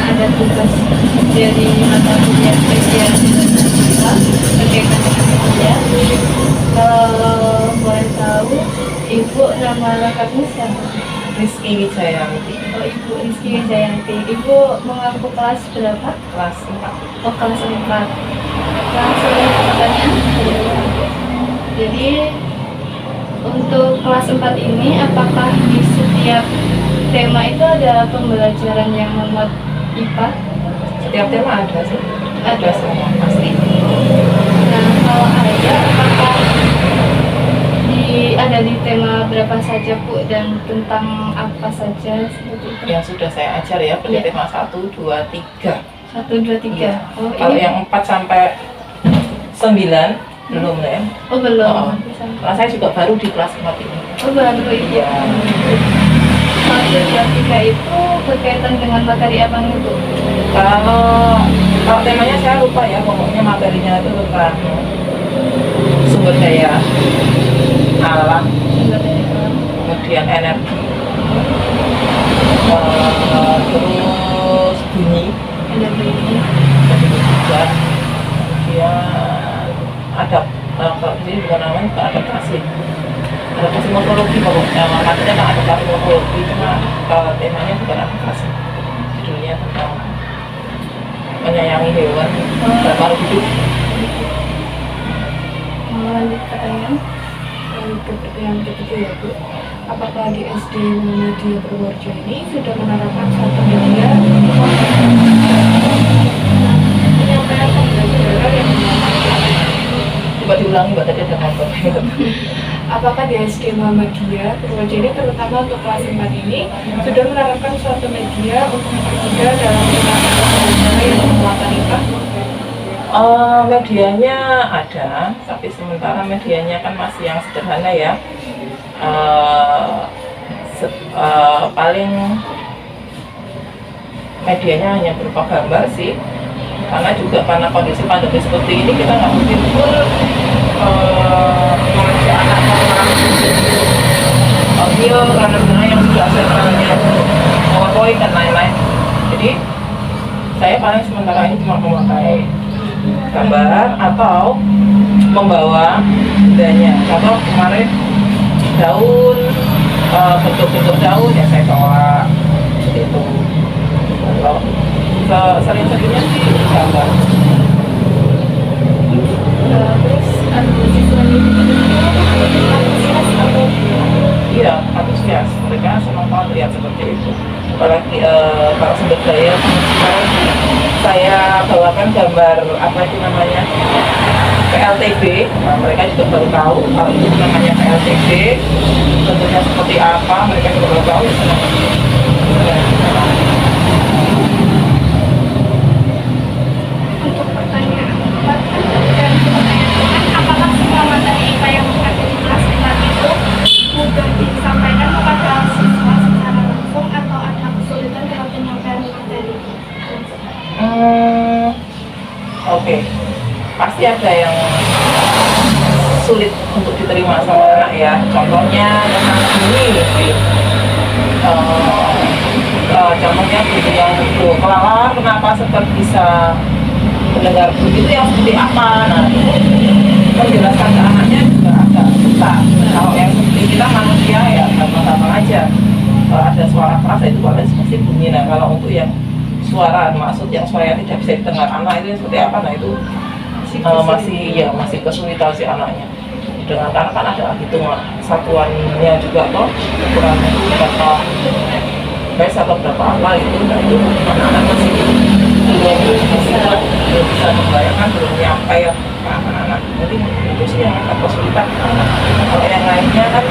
ada tugas dari mata kuliah spesial kita berkaitan dengan kuliah. Kalau boleh tahu, Ibu nama lengkapnya siapa? Rizky Wijayanti, Oh, Ibu Rizky Wijayanti. Ibu mengaku kelas berapa? kelas 4. Oh, kelas 4. Langsung pertanyaan. Jadi untuk kelas 4 ini, apakah di setiap tema itu ada pembelajaran yang memuat IPA? Setiap tema ada sih, Ada. semua pasti. Nah, kalau ada, apakah ada di tema berapa saja, Bu, dan tentang apa saja seperti itu? Yang sudah saya ajar ya, pada Iya. tema 1, 2, 3. 1, 2, 3. Iya. Oh, Kalau ini. yang 4 sampai 9 belum lah ya. Oh, belum. Oh. Karena saya juga baru di kelas 4 ini. Oh, baru Ibu. Iya. 1, 2, 3 itu berkaitan dengan materi apa nih, Bu? Kalau temanya saya lupa ya, pokoknya materinya itu tentang sumber daya alam, Sumber daya alam. kemudian energi, terus bunyi, Energi. hujan, kemudian ada kalau di sini bukan namanya juga adaptasi morfologi, pokoknya materinya kan adaptasi morfologi, cuma temanya bukan adaptasi, judulnya tentang menyayangi hewan dan makhluk hidup. Lanjut pertanyaan. Yang ketiga ya Bu, apakah di SD Muhammadiyah Purworejo ini sudah menerapkan satu media penyampaian pembelajaran yang Coba diulangi Mbak, tadi ada motor. apakah di SD Muhammadiyah Purworejo ini terutama untuk kelas 4 ini sudah menerapkan suatu media untuk mempermudah dalam penerapan pembelajaran yang bermuatan IPA? Medianya ada, tapi sementara medianya kan masih yang sederhana ya. Paling medianya hanya berupa gambar sih, karena kondisi pandemi seperti ini kita nggak mungkin full mengajak anak audio karena sebenarnya yang sudah asalnya PowerPoint dan lain-lain. Jadi saya paling sementara ini cuma memakai gambar atau membawa bendanya. Contoh kemarin daun, bentuk-bentuk daun ya saya bawa seperti itu. Kalau sering-seringnya sih gambar. Terus siswa ini antusias atau Iya, antusias. Mereka senang banget lihat seperti itu. Apalagi kalau sumber daya sekarang saya bawakan gambar apa itu namanya PLTB. Nah, mereka juga baru tahu kalau itu namanya PLTB, bentuknya seperti apa. Mereka juga baru tahu. Senang. untuk pertanyaan 4 dan pertanyaan apakah semua materi IPA yang ada di kelas 4 itu mudah disampaikan kepada siswa secara langsung atau ada kesulitan dalam penyampaian materi? Oke. Pasti ada yang sulit untuk diterima sama anak ya. Contohnya tentang ini. Contohnya gitu yang itu kelala kenapa seperti bisa mendengar begitu yang seperti apa. Nah itu menjelaskan ke anaknya juga agak susah. Kalau yang seperti kita manusia ya gampang-gampang aja. Kalau ada suara keras itu pasti bunyi. Nah kalau untuk yang suara maksud yang suara yang tidak bisa didengar anak itu seperti apa, nah itu masih kesulitan si anaknya. Dengan karena kan ada hitungan satuannya juga toh, ukurannya itu berapa base atau berapa apa itu, nah itu anak-anak masih belum bisa membayangkan, belum nyampe ya ke anak-anak. Jadi itu sih yang agak kesulitan. Kalau yang lainnya kan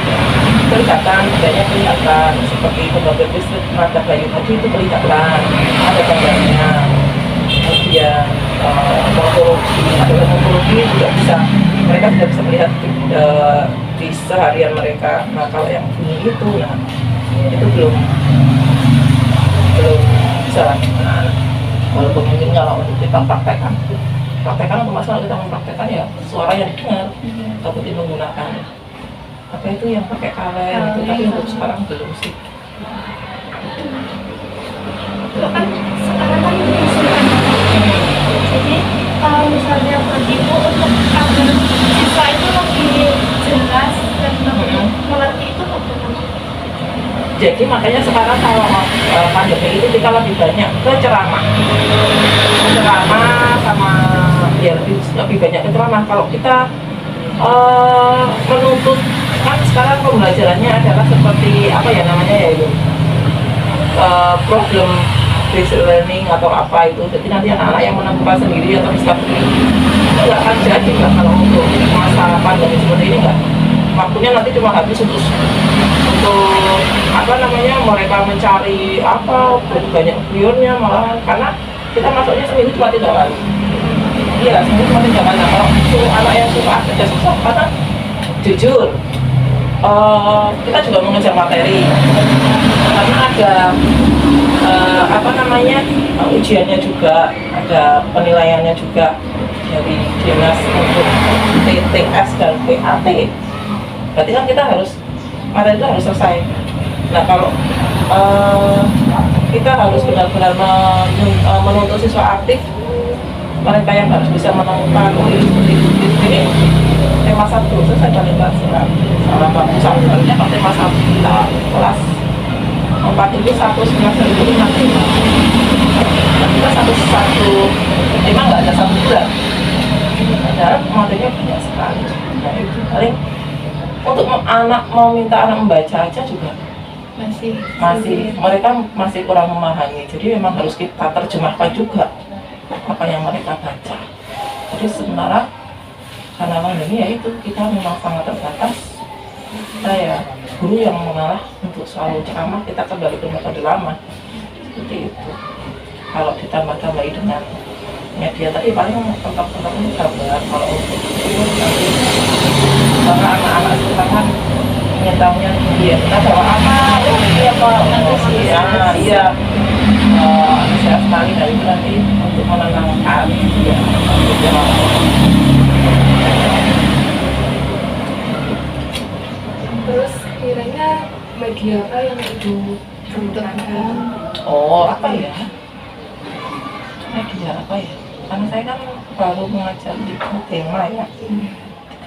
kelihatan, bedanya kelihatan, seperti pembagian listrik pada bayi tadi itu kelihatan, ada gambarnya. Kemudian morfologi juga bisa, mereka tidak bisa melihat di seharian mereka. Nah kalau yang bunyi itu, nah itu belum bisa lah. Nah, walaupun mungkin kalau kita praktekkan untuk masalah kita mempraktekkan ya suara yang didengar, tapi menggunakan apa itu yang pakai kalen itu, tapi untuk sekarang belum sih. Itu kan sekarang kan Jadi makanya sekarang kalau pandemi itu kita lebih banyak ke ceramah sama ya lebih banyak ke ceramah. Kalau kita menuntut, kan sekarang pembelajarannya adalah seperti apa ya namanya ya itu problem based learning atau apa itu. Jadi nanti anak-anak yang menentukan sendiri atau bisa pilih itu nggak akan jadi nggak, kalau untuk masa pandemi seperti ini nggak. Waktunya nanti cuma habis untuk apa namanya mereka mencari apa banyak viewernya, malah karena kita masuknya seminggu cuma 3 kali. Iya, seminggu cuma 3 kali. Nah, kalau itu anak yang suka ada susah, karena jujur kita juga mengejar materi karena ada apa namanya ujiannya juga, ada penilaiannya juga dari dinas untuk TTS dan PAT. Berarti kan kita harus materi itu harus selesai. Nah kalau kita harus benar-benar menuntut siswa aktif, mereka yang harus bisa menemukan ini tema 1 selesai paling nggak salah bagus harusnya kalau tema 1 kita kelas 4 itu 1 semester itu 5 tema. Nah, kita satu tema nggak ada 1 bulan, padahal materinya banyak sekali. Nah itu paling untuk anak mau minta anak membaca aja juga masih mereka masih kurang memahami. Jadi memang harus kita terjemahkan juga apa yang mereka baca. Jadi sebenarnya karena pandemi ya itu kita memang sangat terbatas. Kita ya guru yang mengalah untuk selalu ceramah, kita kembali ke metode lama seperti itu. Kalau ditambah-tambahi dengan media tadi paling tempat-tempat ini gambar. Kalau untuk itu nanti karena anak-anak sekarang menyetaunya dia kita bawa apa, oh iya pak, oh iya saya sekali dari itu nanti untuk menenangkan ya. Terus kiranya media apa yang Ibu butuhkan? Oh apa ya? Media apa ya? Karena saya kan baru mengajar di tema ya.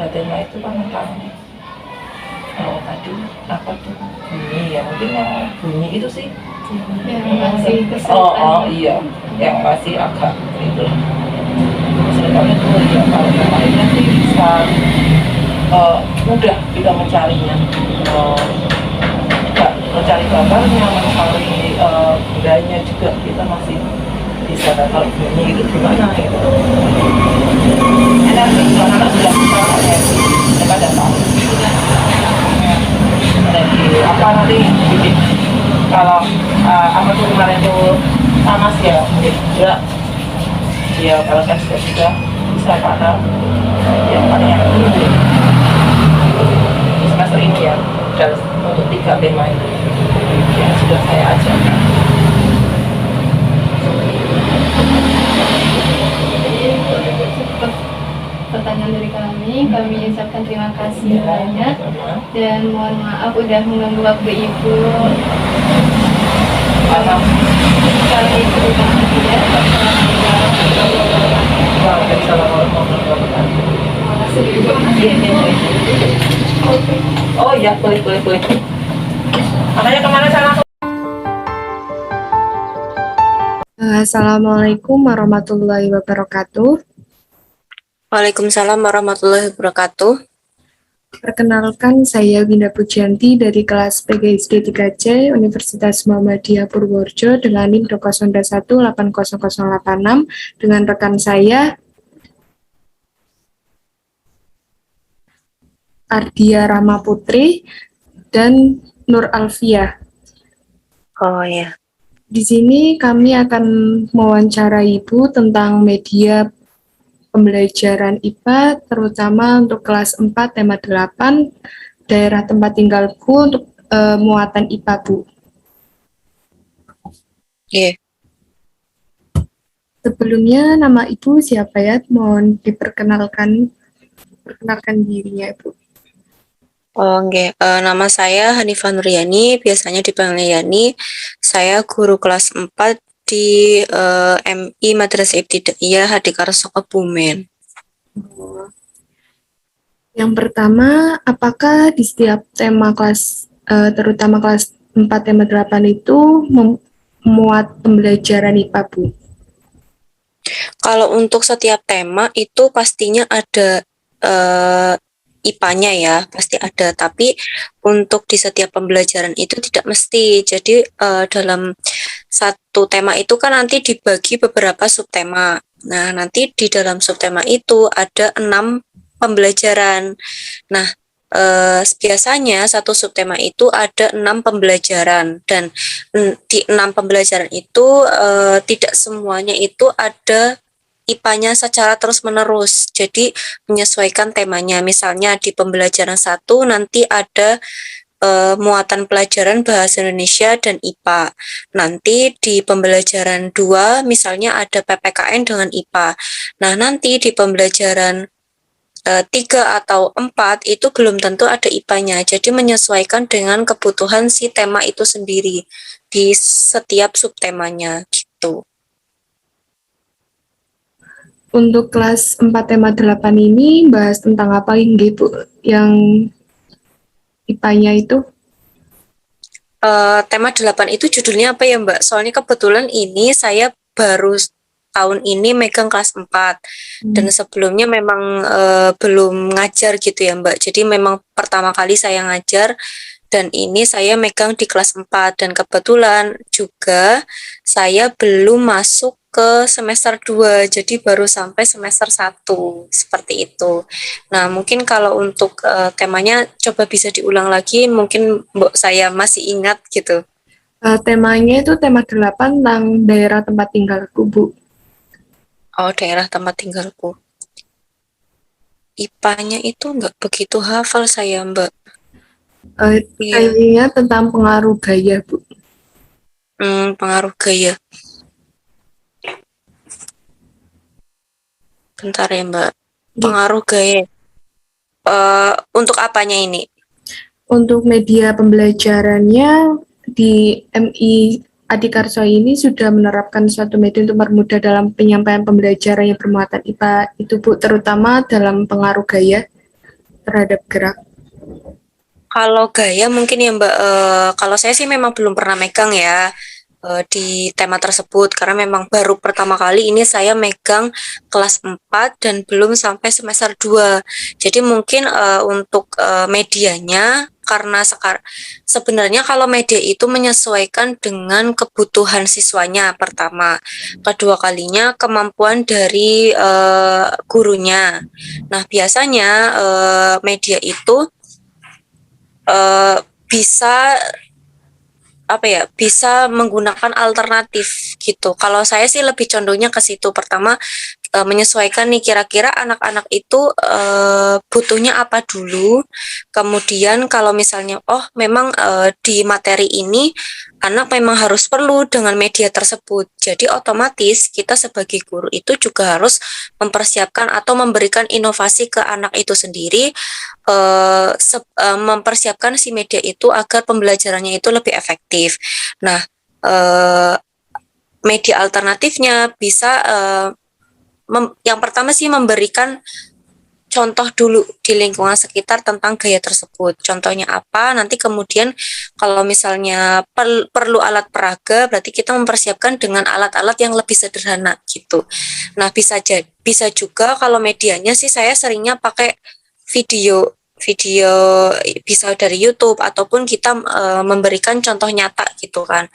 3 tema itu kan tentang tadi apa tuh bunyi ya, mungkin yang bunyi itu sih Yang masih kesulitan. iya yang masih agak itu kesulitan itu ya. Kalau yang lainnya sih bisa mudah kita mencarinya, mencari gambarnya, mencari budayanya juga kita masih bisa. Kalau bunyi itu gimana gitu enak sih, anak-anak sudah bisa ya, mereka sudah tahu dari apa nanti bidik. Kalau apa tuh kemarin tuh sama sih ya, mungkin juga dia kalau saya sudah bisa pada yang paling yang ini semester ini ya, dan untuk 3 tema itu yang sudah saya ajarkan. Pertanyaan dari kami ucapkan terima kasih banyak dan mohon maaf udah mengganggu waktu Ibu. Kalau Ibu ya, oh iya boleh. Makanya kemana saya langsung. Assalamualaikum warahmatullahi wabarakatuh. Waalaikumsalam warahmatullahi wabarakatuh. Perkenalkan, saya Winda Pujanti dari kelas PGSD 3C Universitas Muhammadiyah Purworejo dengan NIM 201800086 dengan rekan saya Ardia Rama Putri dan Nur Alfiah. Oh ya. Di sini kami akan mewawancarai Ibu tentang media pembelajaran IPA, terutama untuk kelas 4 tema 8, daerah tempat tinggalku untuk muatan IPA, Bu. Iya. Sebelumnya, nama Ibu siapa ya? Mohon diperkenalkan dirinya, Ibu. Oh, okay. Nama saya Hanifah Nuryani, biasanya dipanggil Yani. Saya guru kelas 4 di MI Madrasah Ibtidaiyah Hadikarso Kebumen. Yang pertama, apakah di setiap tema kelas, terutama kelas 4 tema 8 itu memuat pembelajaran IPA, Bu? Kalau untuk setiap tema itu pastinya ada IPA-nya ya, pasti ada. Tapi untuk di setiap pembelajaran itu tidak mesti. Jadi dalam satu tema itu kan nanti dibagi beberapa subtema. Nah, nanti di dalam subtema itu ada 6 pembelajaran. Nah, biasanya satu subtema itu ada 6 pembelajaran dan di 6 pembelajaran itu tidak semuanya itu ada IPA-nya secara terus-menerus. Jadi menyesuaikan temanya. Misalnya di pembelajaran 1 nanti ada muatan pelajaran bahasa Indonesia dan IPA. Nanti di pembelajaran 2 misalnya ada PPKN dengan IPA. Nah, nanti di pembelajaran 3 atau 4 itu belum tentu ada IPA-nya. Jadi menyesuaikan dengan kebutuhan si tema itu sendiri di setiap subtemanya gitu. Untuk kelas 4 tema 8 ini bahas tentang apa ini, Bu? Yang IPA-nya itu? Tema 8 itu judulnya apa ya, Mbak? Soalnya kebetulan ini saya baru tahun ini megang kelas 4 dan sebelumnya memang belum ngajar gitu ya, Mbak. Jadi memang pertama kali saya ngajar dan ini saya megang di kelas 4 dan kebetulan juga saya belum masuk ke semester 2, jadi baru sampai semester 1 seperti itu. Nah, mungkin kalau untuk temanya coba bisa diulang lagi, mungkin Mbak saya masih ingat gitu. Temanya itu tema 8 tentang daerah tempat tinggalku, Bu. Oh, daerah tempat tinggalku. IPA-nya itu nggak begitu hafal saya, Mbak. Iya. Kayaknya tentang pengaruh gaya, Bu. Pengaruh gaya. Bentar ya, Mbak. Pengaruh gaya. Untuk apanya ini? Untuk media pembelajarannya di MI Adikarso ini sudah menerapkan suatu media untuk mempermudah dalam penyampaian pembelajaran yang bermuatan IPA itu, Bu, terutama dalam pengaruh gaya terhadap gerak. Kalau gaya mungkin ya Mbak, kalau saya sih memang belum pernah megang ya di tema tersebut karena memang baru pertama kali ini saya megang kelas 4 dan belum sampai semester 2. Jadi mungkin untuk medianya karena sebenarnya kalau media itu menyesuaikan dengan kebutuhan siswanya pertama. Kedua kalinya kemampuan dari gurunya. Nah, biasanya media itu bisa bisa menggunakan alternatif gitu. Kalau saya sih lebih condongnya ke situ. Pertama menyesuaikan nih kira-kira anak-anak itu butuhnya apa dulu. Kemudian kalau misalnya memang di materi ini anak memang harus perlu dengan media tersebut. Jadi otomatis kita sebagai guru itu juga harus mempersiapkan atau memberikan inovasi ke anak itu sendiri, mempersiapkan si media itu agar pembelajarannya itu lebih efektif. Nah, media alternatifnya bisa yang pertama sih memberikan contoh dulu di lingkungan sekitar tentang gaya tersebut. Contohnya apa? Nanti kemudian kalau misalnya perlu alat peraga, berarti kita mempersiapkan dengan alat-alat yang lebih sederhana gitu. Nah, bisa juga kalau medianya sih saya seringnya pakai video bisa dari YouTube ataupun kita memberikan contoh nyata gitu kan.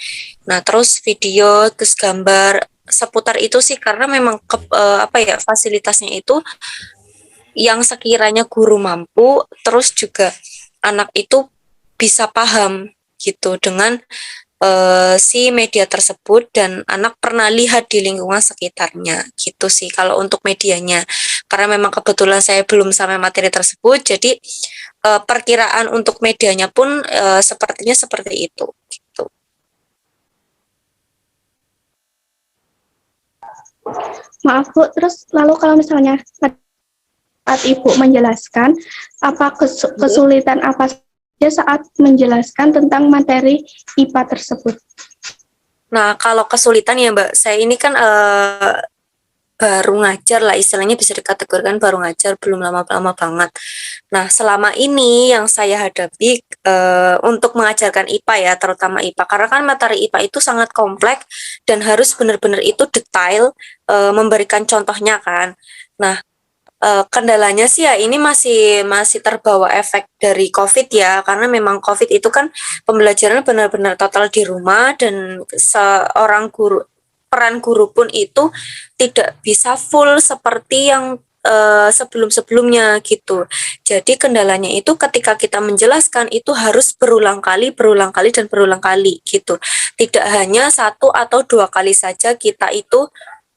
Nah, terus video terus gambar seputar itu sih karena memang fasilitasnya itu yang sekiranya guru mampu, terus juga anak itu bisa paham gitu dengan si media tersebut dan anak pernah lihat di lingkungan sekitarnya gitu sih kalau untuk medianya. Karena memang kebetulan saya belum sampai materi tersebut, jadi perkiraan untuk medianya pun sepertinya seperti itu. Gitu. Maaf Bu, terus lalu kalau misalnya saat Ibu menjelaskan, apa kesulitan apa saja saat menjelaskan tentang materi IPA tersebut? Nah, kalau kesulitan ya Mbak, saya ini kan baru ngajar lah, istilahnya bisa dikategorikan baru ngajar, belum lama-lama banget. Nah, selama ini yang saya hadapi untuk mengajarkan IPA ya, terutama IPA, karena kan materi IPA itu sangat kompleks dan harus benar-benar itu detail memberikan contohnya kan. Nah, kendalanya sih ya ini masih masih terbawa efek dari COVID ya, karena memang COVID itu kan pembelajaran benar-benar total di rumah dan seorang guru, peran guru pun itu tidak bisa full seperti yang sebelum-sebelumnya gitu. Jadi kendalanya itu ketika kita menjelaskan itu harus berulang kali dan berulang kali gitu. Tidak hanya satu atau dua kali saja kita itu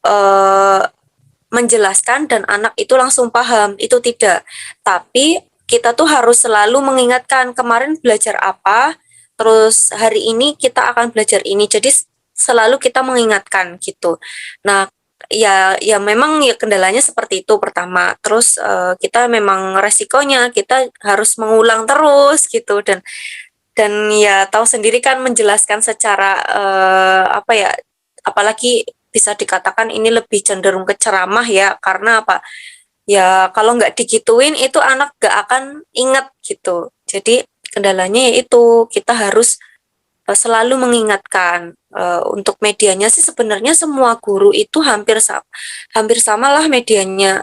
eh, menjelaskan dan anak itu langsung paham, itu tidak. Tapi kita tuh harus selalu mengingatkan kemarin belajar apa, terus hari ini kita akan belajar ini. Jadi selalu kita mengingatkan gitu. Nah, ya memang ya kendalanya seperti itu pertama. Terus kita memang resikonya kita harus mengulang terus gitu dan ya tahu sendiri kan menjelaskan secara apa ya, apalagi bisa dikatakan ini lebih cenderung ke ceramah ya, karena apa ya, kalau nggak digituin itu anak nggak akan ingat gitu. Jadi kendalanya yaitu kita harus selalu mengingatkan. Untuk medianya sih sebenarnya semua guru itu hampir sama lah medianya,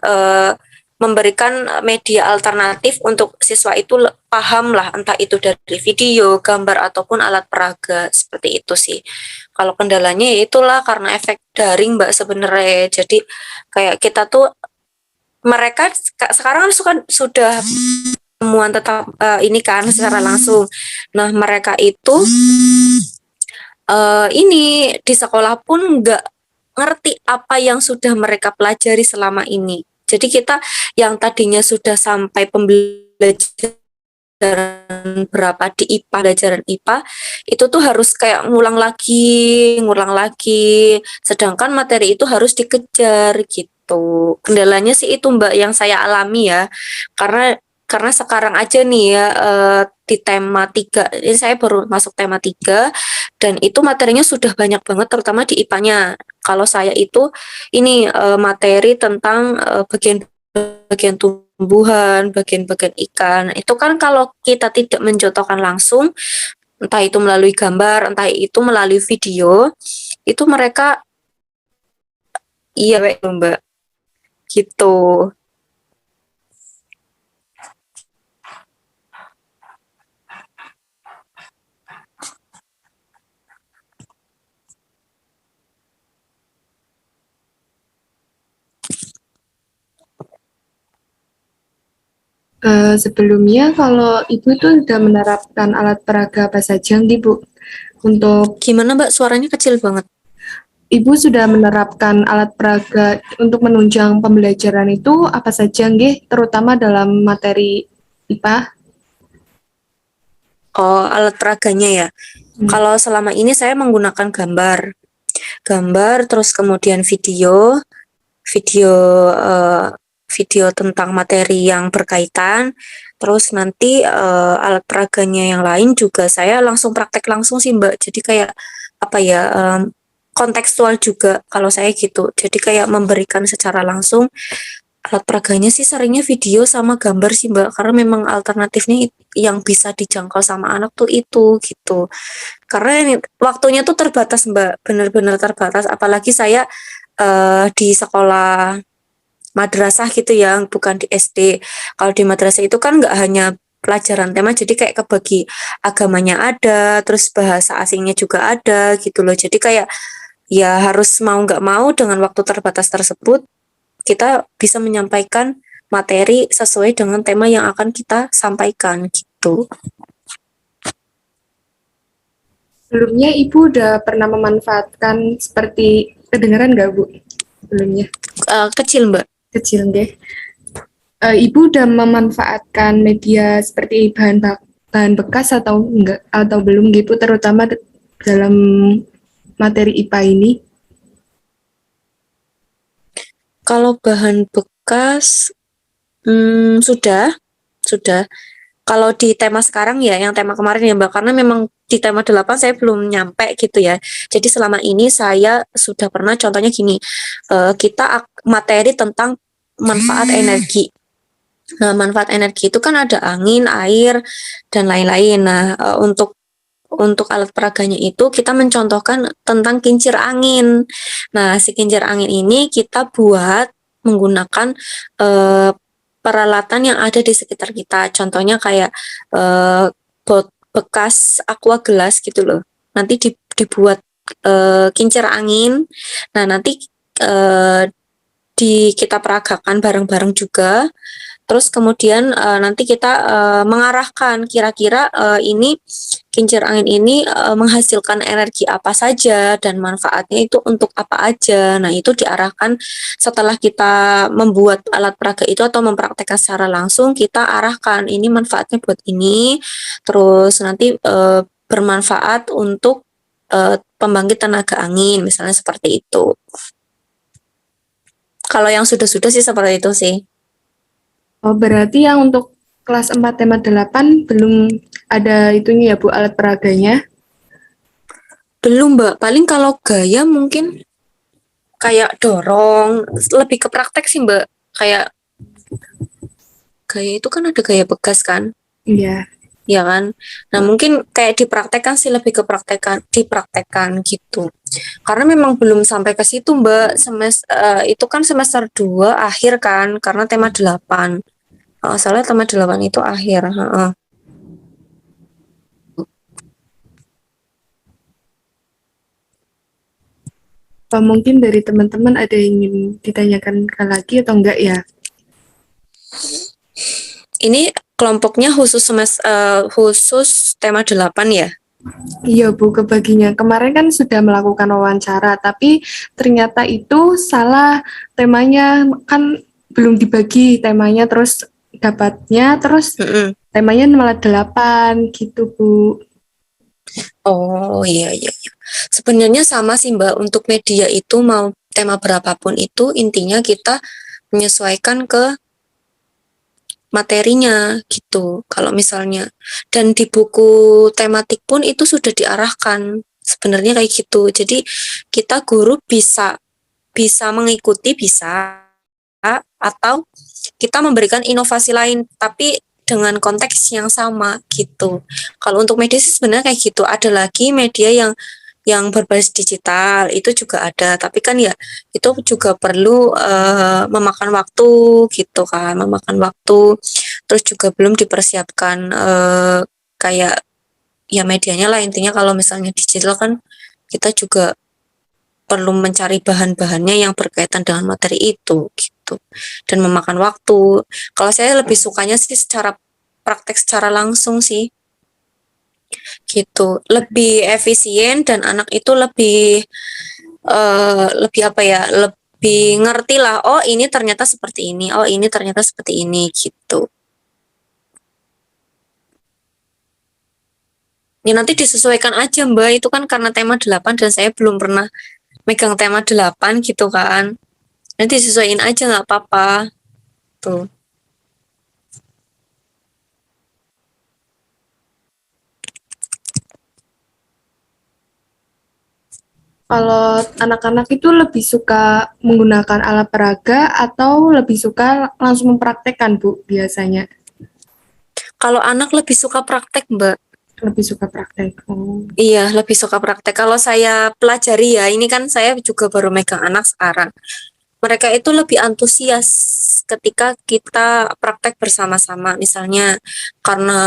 memberikan media alternatif untuk siswa itu paham lah, entah itu dari video, gambar ataupun alat peraga, seperti itu sih. Kalau kendalanya ya itulah karena efek daring Mbak sebenarnya. Jadi kayak kita tuh, mereka sekarang kan sudah temuan tetap ini kan secara langsung. Nah, mereka itu ini di sekolah pun nggak ngerti apa yang sudah mereka pelajari selama ini. Jadi kita yang tadinya sudah sampai pembelajaran berapa di IPA, pelajaran IPA, itu tuh harus kayak ngulang lagi, sedangkan materi itu harus dikejar gitu. Kendalanya sih itu Mbak yang saya alami ya, karena sekarang aja nih ya, di tema 3, ini saya baru masuk tema 3, dan itu materinya sudah banyak banget terutama di IPA-nya. Kalau saya itu ini materi tentang bagian tumbuhan, bagian-bagian ikan. Itu kan kalau kita tidak mencontohkan langsung, entah itu melalui gambar, entah itu melalui video, itu mereka iya Mbak, gitu. Sebelumnya kalau Ibu itu sudah menerapkan alat peraga apa saja nih Bu? Untuk Gimana Mbak? Suaranya kecil banget. Ibu sudah menerapkan alat peraga untuk menunjang pembelajaran itu apa saja nggih, terutama dalam materi IPA? Oh, alat peraganya ya. Kalau selama ini saya menggunakan gambar, terus kemudian video, eh, video tentang materi yang berkaitan, terus nanti alat peraganya yang lain juga saya langsung praktek langsung sih Mbak. Jadi kayak apa ya, kontekstual juga kalau saya gitu. Jadi kayak memberikan secara langsung. Alat peraganya sih seringnya video sama gambar sih Mbak, karena memang alternatifnya yang bisa dijangkau sama anak tuh itu gitu. Karena ini waktunya tuh terbatas Mbak, benar-benar terbatas. Apalagi saya di sekolah madrasah gitu ya, bukan di SD. Kalau di madrasah itu kan nggak hanya pelajaran tema, jadi kayak kebagi agamanya ada, terus bahasa asingnya juga ada gitu loh. Jadi kayak ya harus mau nggak mau dengan waktu terbatas tersebut, kita bisa menyampaikan materi sesuai dengan tema yang akan kita sampaikan gitu. Sebelumnya Ibu udah pernah memanfaatkan seperti, kedengaran nggak Bu? Sebelumnya Kecil Mbak. kecil nggih. Ibu udah memanfaatkan media seperti bahan bekas atau enggak, atau belum gitu, terutama dalam materi IPA ini? Kalau bahan bekas sudah. Kalau di tema sekarang ya, yang tema kemarin ya Mbak, karena memang di tema 8 saya belum nyampe gitu ya. Jadi selama ini saya sudah pernah contohnya gini, kita materi tentang manfaat energi. Nah, manfaat energi itu kan ada angin, air, dan lain-lain. Nah, untuk alat peraganya itu kita mencontohkan tentang kincir angin. Nah, si kincir angin ini kita buat menggunakan peralatan yang ada di sekitar kita. Contohnya kayak bekas aqua gelas gitu loh. Nanti dibuat kincir angin. Nah, nanti kita peragakan bareng-bareng juga. Terus kemudian nanti kita mengarahkan kira-kira ini kincir angin ini menghasilkan energi apa saja dan manfaatnya itu untuk apa aja. Nah, itu diarahkan setelah kita membuat alat peraga itu atau mempraktekkan secara langsung, kita arahkan ini manfaatnya buat ini, terus nanti bermanfaat untuk pembangkit tenaga angin, misalnya seperti itu. Kalau yang sudah-sudah sih seperti itu sih. Oh, berarti yang untuk kelas 4 tema 8 belum ada itunya ya Bu, alat peraganya? Belum, Mbak. Paling kalau gaya mungkin kayak dorong, lebih ke praktek sih, Mbak. Kayak gaya itu kan ada gaya bekas kan? Iya. Ya kan? Nah, mungkin kayak dipraktekkan sih, lebih ke dipraktekkan gitu. Karena memang belum sampai ke situ, Mbak. Itu kan semester 2 akhir kan, karena tema 8. Soalnya tema 8 itu akhir. Mungkin dari teman-teman ada yang ingin ditanyakan lagi atau enggak ya? Ini kelompoknya khusus tema 8 ya? Iya Bu, kebaginya. Kemarin kan sudah melakukan wawancara, tapi ternyata itu salah temanya, kan belum dibagi temanya, terus dapatnya, terus temanya malah 8 gitu Bu. Oh iya. Sebenarnya sama sih Mbak, untuk media itu mau tema berapapun itu intinya kita menyesuaikan ke materinya gitu. Kalau misalnya dan di buku tematik pun itu sudah diarahkan sebenarnya kayak gitu. Jadi kita guru bisa mengikuti bisa atau kita memberikan inovasi lain tapi dengan konteks yang sama gitu. Kalau untuk media sih sebenarnya kayak gitu. Ada lagi media yang berbasis digital itu juga ada, tapi kan ya itu juga perlu memakan waktu gitu kan, memakan waktu. Terus juga belum dipersiapkan kayak ya medianya lah, intinya kalau misalnya digital kan kita juga perlu mencari bahan-bahannya yang berkaitan dengan materi itu gitu dan memakan waktu. Kalau saya lebih sukanya sih secara praktek secara langsung sih gitu, lebih efisien dan anak itu lebih apa ya, lebih ngerti lah, oh ini ternyata seperti ini, oh ini ternyata seperti ini gitu. Ya nanti disesuaikan aja Mbak, itu kan karena tema 8 dan saya belum pernah megang tema 8 gitu kan. Nanti disesuaikan aja nggak apa-apa tuh. Kalau anak-anak itu lebih suka menggunakan alat peraga atau lebih suka langsung mempraktekkan, Bu, biasanya? Kalau anak lebih suka praktek, Mbak. Lebih suka praktek. Oh. Iya, lebih suka praktek. Kalau saya pelajari ya, ini kan saya juga baru megang anak sekarang. Mereka itu lebih antusias ketika kita praktek bersama-sama. Misalnya karena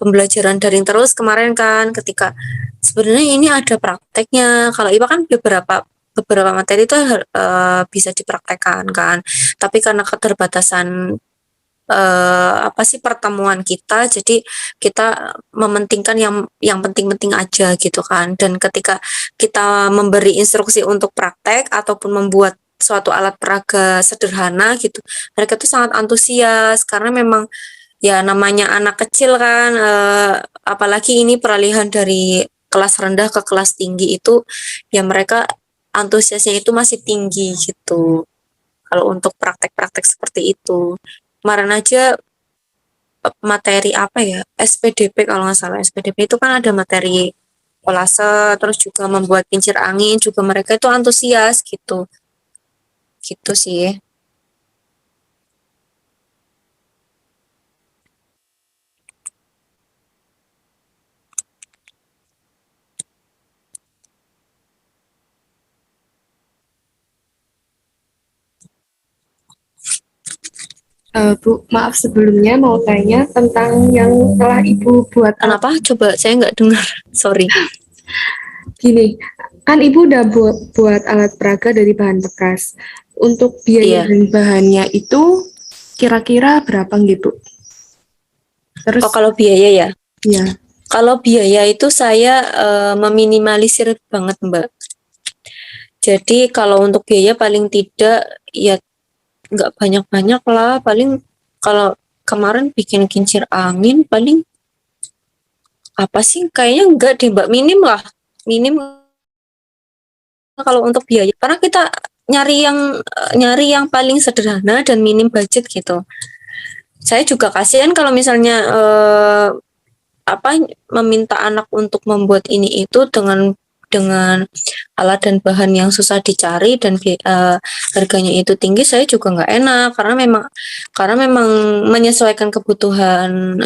pembelajaran daring terus kemarin kan, ketika sebenarnya ini ada prakteknya. Kalau IPA kan beberapa materi itu bisa dipraktekkan kan. Tapi karena keterbatasan apa sih pertemuan kita, jadi kita mementingkan yang penting-penting aja gitu kan. Dan ketika kita memberi instruksi untuk praktek ataupun membuat suatu alat peraga sederhana gitu, mereka tuh sangat antusias karena memang ya namanya anak kecil kan, apalagi ini peralihan dari kelas rendah ke kelas tinggi itu, ya mereka antusiasnya itu masih tinggi gitu kalau untuk praktek-praktek seperti itu. Kemarin aja materi apa ya, SPDP kalau nggak salah. SPDP itu kan ada materi kolase, terus juga membuat kincir angin, juga mereka itu antusias gitu. Gitu sih. Bu, maaf sebelumnya mau tanya tentang yang telah Ibu buat alat. Kenapa? Coba saya nggak dengar. Sorry. Gini, kan Ibu udah buat alat peraga dari bahan bekas. Untuk biaya Iya. dan bahannya itu kira-kira berapa gitu? Terus, Oh, kalau biaya ya? ya, Kalau biaya itu saya meminimalisir banget, Mbak. Jadi kalau untuk biaya paling tidak ya nggak banyak-banyak lah. Paling kalau kemarin bikin kincir angin paling apa sih? Kayaknya enggak deh, Mbak. Minim lah. Minim kalau untuk biaya. Karena kita nyari yang paling sederhana dan minim budget gitu. Saya juga kasihan kalau misalnya meminta anak untuk membuat ini itu dengan alat dan bahan yang susah dicari dan harganya itu tinggi, saya juga nggak enak karena memang menyesuaikan kebutuhan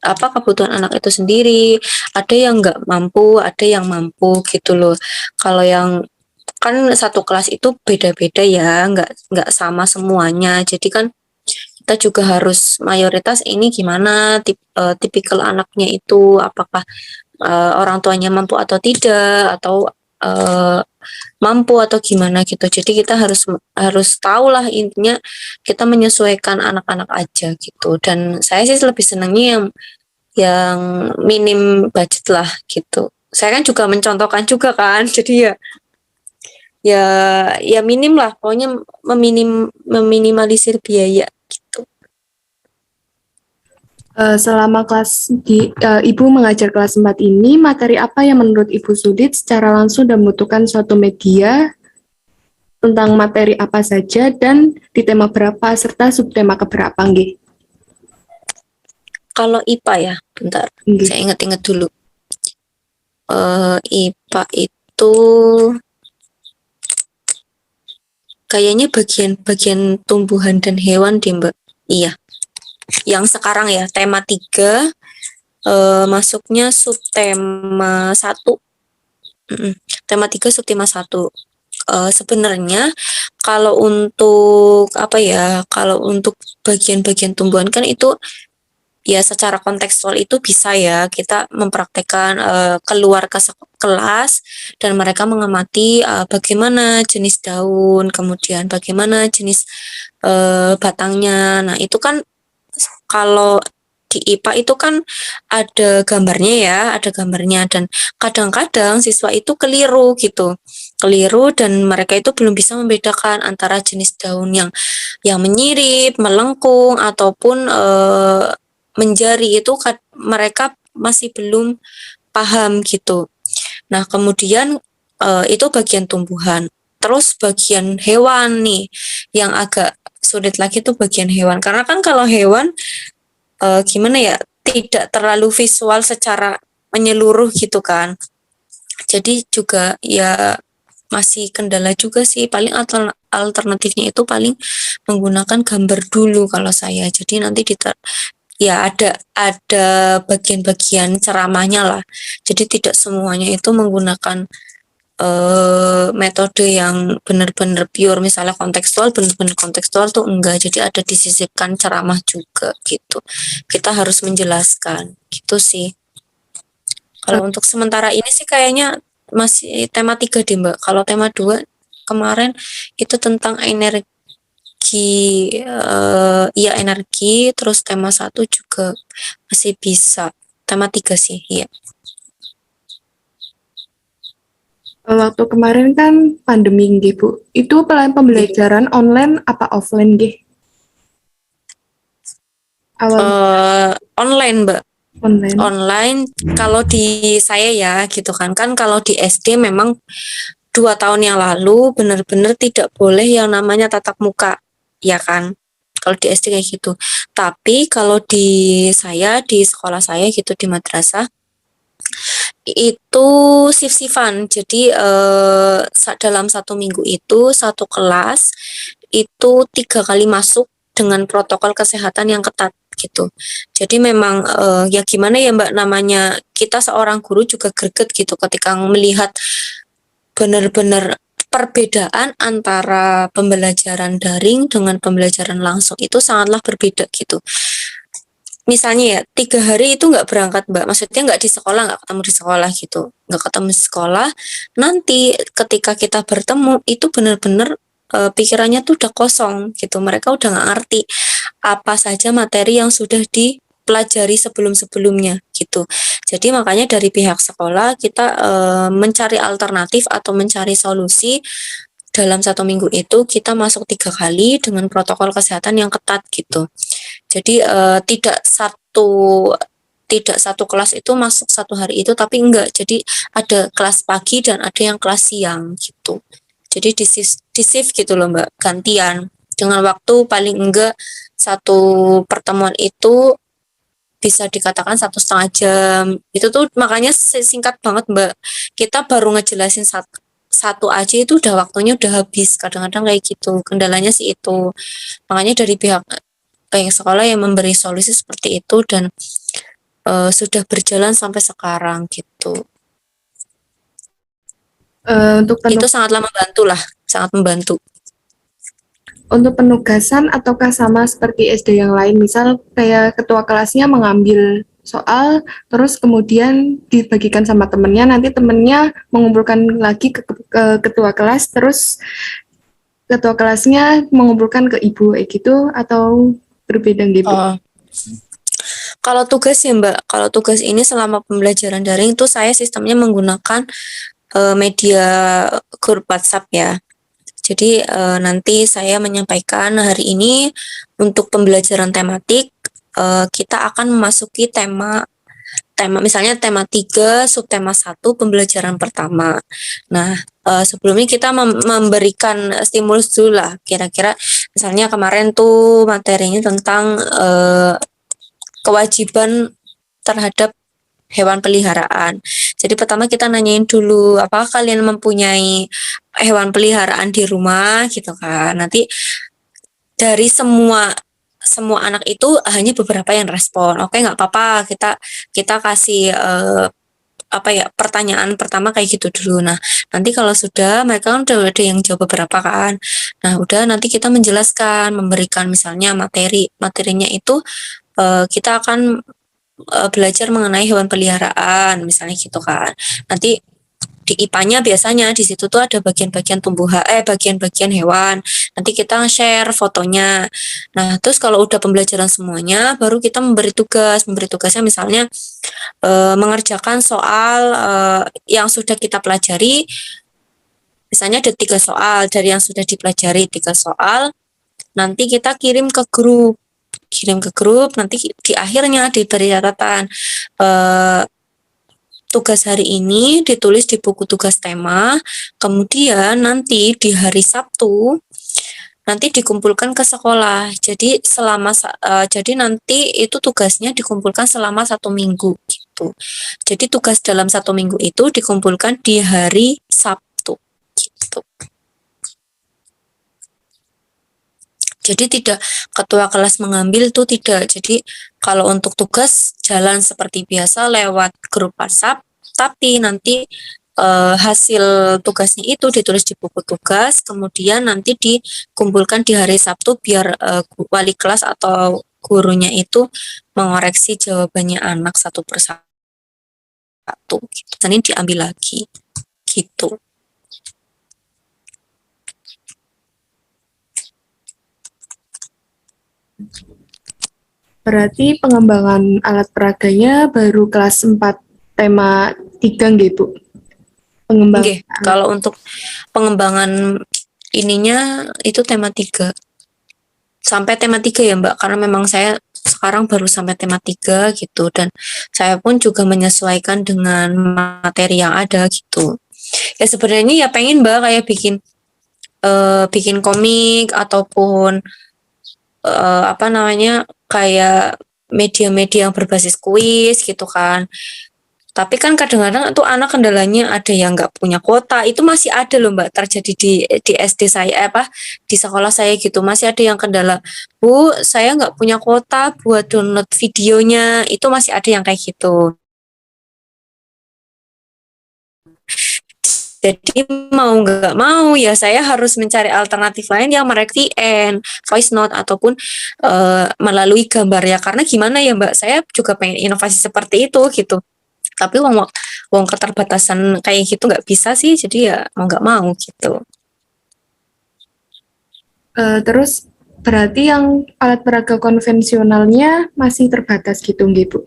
kebutuhan anak itu sendiri. Ada yang nggak mampu, ada yang mampu gitu loh. Kalau yang kan satu kelas itu beda-beda ya, nggak sama semuanya. Jadi kan kita juga harus mayoritas ini gimana tipikal anaknya itu, apakah orang tuanya mampu atau tidak, atau mampu atau gimana gitu. Jadi kita harus tahu lah, intinya kita menyesuaikan anak-anak aja gitu. Dan saya sih lebih senangnya yang minim budget lah gitu. Saya kan juga mencontohkan juga kan, jadi ya ya minim lah, pokoknya meminimalisir biaya gitu. selama Ibu mengajar kelas 4 ini, materi apa yang menurut Ibu sulit secara langsung dan membutuhkan suatu media, tentang materi apa saja, dan di tema berapa, serta subtema keberapa, nggih? Kalau IPA ya, bentar, Nggih. saya ingat-ingat dulu. IPA itu kayaknya bagian tumbuhan dan hewan deh, Mbak. Iya. Yang sekarang ya, tema 3, masuknya subtema 1. Tema 3 subtema 1. Sebenarnya kalau untuk kalau untuk bagian-bagian tumbuhan kan itu ya secara kontekstual itu bisa ya kita mempraktekkan keluar ke kelas dan mereka mengamati bagaimana jenis daun, kemudian bagaimana jenis batangnya. Nah, itu kan kalau di IPA itu kan ada gambarnya ya, dan kadang-kadang siswa itu keliru dan mereka itu belum bisa membedakan antara jenis daun yang menyirip, melengkung ataupun menjari, itu mereka masih belum paham gitu. Nah, kemudian itu bagian tumbuhan. Terus bagian hewan nih yang agak sulit lagi tuh bagian hewan, karena kan kalau hewan gimana ya, tidak terlalu visual secara menyeluruh gitu kan. Jadi juga ya masih kendala juga sih. Paling alternatifnya itu paling menggunakan gambar dulu kalau saya. Jadi nanti ya ada bagian-bagian ceramahnya lah. Jadi tidak semuanya itu menggunakan metode yang benar-benar pure, misalnya kontekstual, benar-benar kontekstual tuh enggak. Jadi ada disisipkan ceramah juga gitu. Kita harus menjelaskan gitu sih. Kalau untuk sementara ini sih kayaknya masih tema 3 deh, Mbak. Kalau tema 2 kemarin itu tentang energi, energi, terus tema 1 juga masih bisa. Tema 3 sih, iya. Waktu kemarin kan pandemi nggih, Bu. Itu pembelajaran online apa offline nggih? Online, Mbak. Online. Online kalau di saya ya gitu kan. Kan kalau di SD memang 2 tahun yang lalu benar-benar tidak boleh yang namanya tatap muka, ya kan. Kalau di SD kayak gitu. Tapi kalau di sekolah saya gitu di madrasah itu shift-shiftan. Jadi dalam 1 minggu itu satu kelas itu 3 kali masuk dengan protokol kesehatan yang ketat gitu. Jadi memang ya gimana ya Mbak, namanya kita seorang guru juga greget gitu ketika melihat benar-benar perbedaan antara pembelajaran daring dengan pembelajaran langsung itu sangatlah berbeda gitu. Misalnya ya 3 hari itu nggak berangkat Mbak, maksudnya nggak di sekolah, nggak ketemu di sekolah gitu, nggak ketemu di sekolah. Nanti ketika kita bertemu itu benar-benar pikirannya tuh udah kosong gitu, mereka udah nggak ngerti apa saja materi yang sudah dipelajari sebelum-sebelumnya gitu. Jadi makanya dari pihak sekolah kita mencari alternatif atau mencari solusi. Dalam 1 minggu itu kita masuk 3 kali dengan protokol kesehatan yang ketat gitu. Jadi tidak satu kelas itu masuk 1 hari itu, tapi enggak. Jadi ada kelas pagi dan ada yang kelas siang gitu. Jadi di shift gitu loh Mbak, gantian. Dengan waktu paling enggak satu pertemuan itu bisa dikatakan 1,5 jam. Itu tuh makanya singkat banget Mbak. Kita baru ngejelasin satu aja itu udah waktunya udah habis, kadang-kadang kayak gitu. Kendalanya sih itu. Makanya dari pihak sekolah yang memberi solusi seperti itu dan sudah berjalan sampai sekarang gitu. Untuk Itu sangatlah membantu lah, sangat membantu. Untuk penugasan ataukah sama seperti SD yang lain, misal kayak ketua kelasnya mengambil soal, terus kemudian dibagikan sama temennya, nanti temennya mengumpulkan lagi ke ketua kelas, terus ketua kelasnya mengumpulkan ke ibu, kayak gitu, atau berbeda gitu? Kalau tugas ya Mbak, kalau tugas ini selama pembelajaran daring itu saya sistemnya menggunakan media grup WhatsApp ya. Jadi nanti saya menyampaikan hari ini untuk pembelajaran tematik kita akan memasuki tema misalnya tema 3, subtema 1 pembelajaran pertama. Nah, sebelumnya kita memberikan stimulus dulu lah, kira-kira misalnya kemarin tuh materinya tentang kewajiban terhadap hewan peliharaan. Jadi pertama kita nanyain dulu, apakah kalian mempunyai hewan peliharaan di rumah gitu kan. Nanti dari semua anak itu hanya beberapa yang respon. Oke, nggak apa-apa, kita kasih pertanyaan pertama kayak gitu dulu. Nah, nanti kalau sudah mereka kan udah ada yang jawab beberapa kan. Nah, udah nanti kita menjelaskan, memberikan misalnya materinya itu kita akan belajar mengenai hewan peliharaan misalnya gitu kan. Nanti di IPA-nya biasanya di situ tuh ada bagian-bagian bagian-bagian hewan. Nanti kita share fotonya. Nah, terus kalau udah pembelajaran semuanya, baru kita memberi tugasnya misalnya mengerjakan soal yang sudah kita pelajari. Misalnya ada 3 soal dari yang sudah dipelajari 3 soal. Nanti kita kirim ke grup, nanti di akhirnya diberi catatan tugas hari ini ditulis di buku tugas tema, kemudian nanti di hari Sabtu nanti dikumpulkan ke sekolah. Jadi jadi nanti itu tugasnya dikumpulkan selama 1 minggu gitu. Jadi tugas dalam 1 minggu itu dikumpulkan di hari Sabtu gitu. Jadi tidak ketua kelas mengambil tuh tidak. Jadi kalau untuk tugas jalan seperti biasa lewat grup WhatsApp, tapi nanti hasil tugasnya itu ditulis di buku tugas, kemudian nanti dikumpulkan di hari Sabtu biar wali kelas atau gurunya itu mengoreksi jawabannya anak satu persatu. Gitu. Dan ini diambil lagi gitu. Berarti pengembangan alat peraganya baru kelas 4 tema 3 gitu. Pengembangan. Kalau untuk pengembangan ininya itu tema 3. Sampai tema 3 ya Mbak, karena memang saya sekarang baru sampai tema 3 gitu, dan saya pun juga menyesuaikan dengan materi yang ada gitu. Ya sebenarnya ya pengen Mbak kayak bikin komik ataupun apa namanya, kayak media-media yang berbasis kuis gitu kan. Tapi kan kadang-kadang tuh anak kendalanya ada yang nggak punya kuota, itu masih ada loh Mbak, terjadi di SD saya, apa, di sekolah saya gitu, masih ada yang kendala, Bu, saya nggak punya kuota buat download videonya, itu masih ada yang kayak gitu. Jadi mau nggak mau ya saya harus mencari alternatif lain yang mereka VN, voice note ataupun melalui gambar ya, karena gimana ya Mbak, saya juga pengen inovasi seperti itu gitu. Tapi wong keterbatasan kayak gitu nggak bisa sih, jadi ya mau nggak mau gitu. Terus berarti yang alat peraga konvensionalnya masih terbatas gitu nggih, Bu?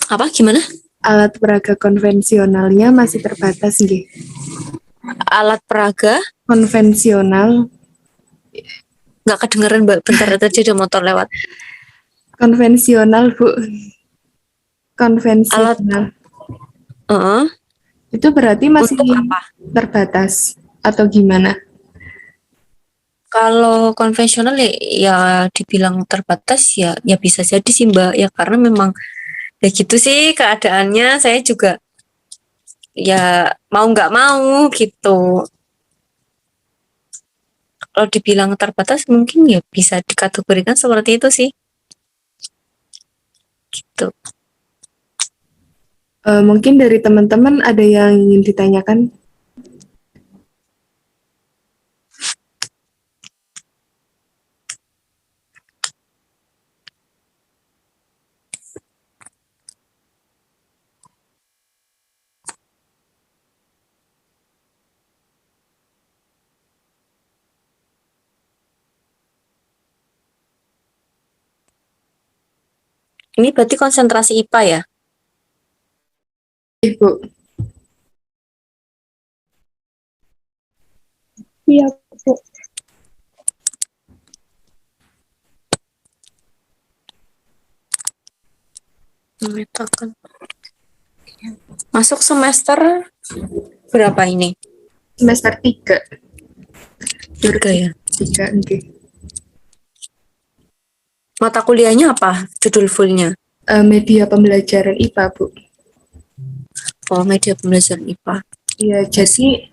Apa gimana? Alat peraga konvensionalnya masih terbatas nggih. Alat peraga Konvensional, nggak kedengeran Mbak, bentar tadi ada motor lewat. konvensional, Bu. Konvensional. Heeh. Itu berarti masih Untuk apa? terbatas atau gimana? Kalau konvensional ya dibilang terbatas ya bisa jadi sih Mbak, ya karena memang ya gitu sih keadaannya, saya juga ya mau nggak mau gitu. Kalau dibilang terbatas mungkin ya bisa dikategorikan seperti itu sih. Gitu. Mungkin dari teman-teman ada yang ingin ditanyakan? Ini berarti konsentrasi IPA ya? Ibu. Iya, Bu. Memetakan. Masuk semester berapa ini? Semester 3. 3 ya? 3, oke. Mata kuliahnya apa? Judul fullnya? Media pembelajaran IPA, Bu. Oh, media pembelajaran IPA. Iya, jadi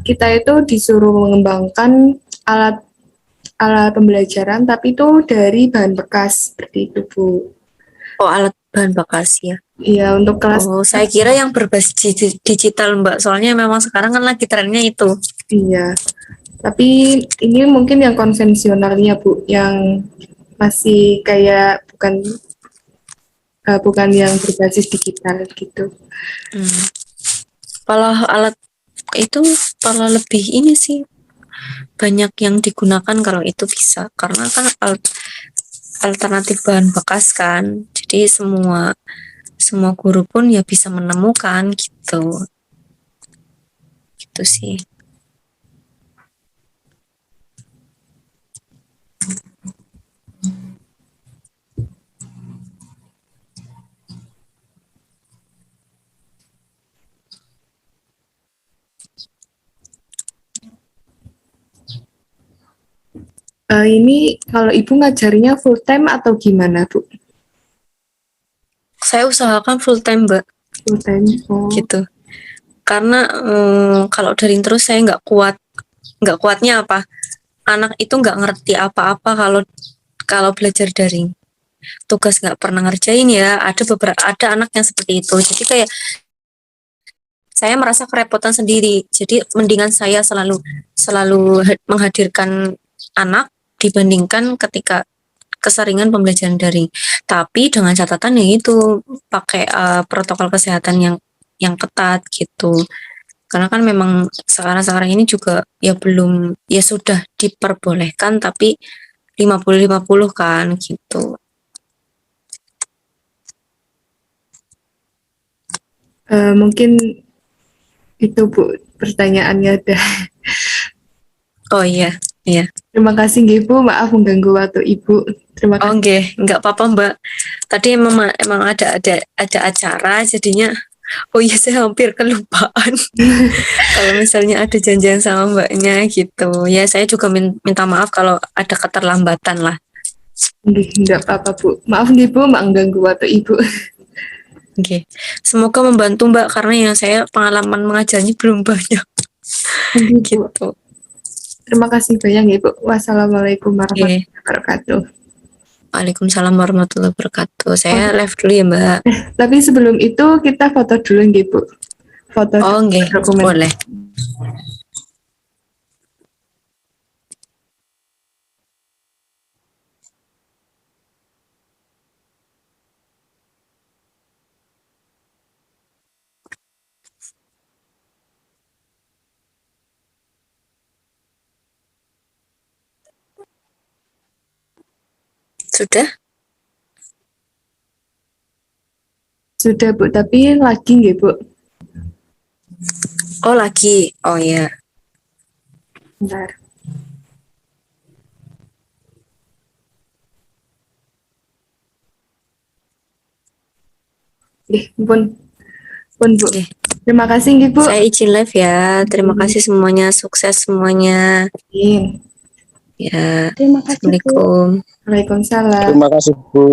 kita itu disuruh mengembangkan alat pembelajaran, tapi itu dari bahan bekas, seperti itu, Bu. Oh, alat bahan bekas ya? Iya, untuk kelas. Oh, saya kira yang berbasis digital Mbak, soalnya memang sekarang kan lagi trennya itu. Iya, tapi ini mungkin yang konvensionalnya, Bu, yang masih kayak bukan yang berbasis digital gitu. Kalau alat itu kalau lebih ini sih banyak yang digunakan kalau itu bisa, karena kan alternatif bahan bekas kan, jadi semua guru pun ya bisa menemukan gitu sih. Ini kalau Ibu ngajarinya full time atau gimana, Bu? Saya usahakan full time Mbak. Full time. Oh. Gitu. Karena kalau daring terus saya nggak kuatnya apa? Anak itu nggak ngerti apa-apa kalau belajar daring. Tugas nggak pernah ngerjain ya. Ada anak yang seperti itu. Jadi kayak saya merasa kerepotan sendiri. Jadi mendingan saya selalu menghadirkan anak dibandingkan ketika keseringan pembelajaran daring. Tapi dengan catatan yang itu pakai protokol kesehatan yang ketat gitu. Karena kan memang sekarang ini juga ya belum, ya sudah diperbolehkan tapi 50-50 kan gitu. Mungkin itu Bu pertanyaannya ada. Oh iya. Terima kasih nggih Bu, maaf mengganggu waktu Ibu. Terima kasih. Oh nggak apa-apa Mbak. Tadi emang ada acara jadinya. Oh iya, saya hampir kelupaan. Kalau misalnya ada janjian sama mbaknya gitu. Ya saya juga minta maaf kalau ada keterlambatan lah. Nggih, enggak apa-apa, Bu. Maaf nih, Bu, mak ganggu waktu Ibu. Oke. Semoga membantu Mbak karena ya saya pengalaman mengajarnya belum banyak Nggih, Bu. gitu. Terima kasih banyak, Ibu. Wassalamualaikum warahmatullahi Oke. wabarakatuh. Waalaikumsalam warahmatullahi wabarakatuh. Oh, Saya live dulu ya Mbak. tapi sebelum itu kita foto dulu, nggih, Bu. Foto Oh nggih, dokumen. boleh. Sudah? Sudah, Bu, tapi lagi nggih, Bu. Oh lagi. Oh ya. Bentar. Pun, Bu. Oke. Terima kasih, nggih, Bu. Saya izin live ya. Terima kasih semuanya. Sukses semuanya. Amin. Ya. Terima kasih, Bu. Assalamualaikum. Waalaikumsalam. Terima kasih Bu.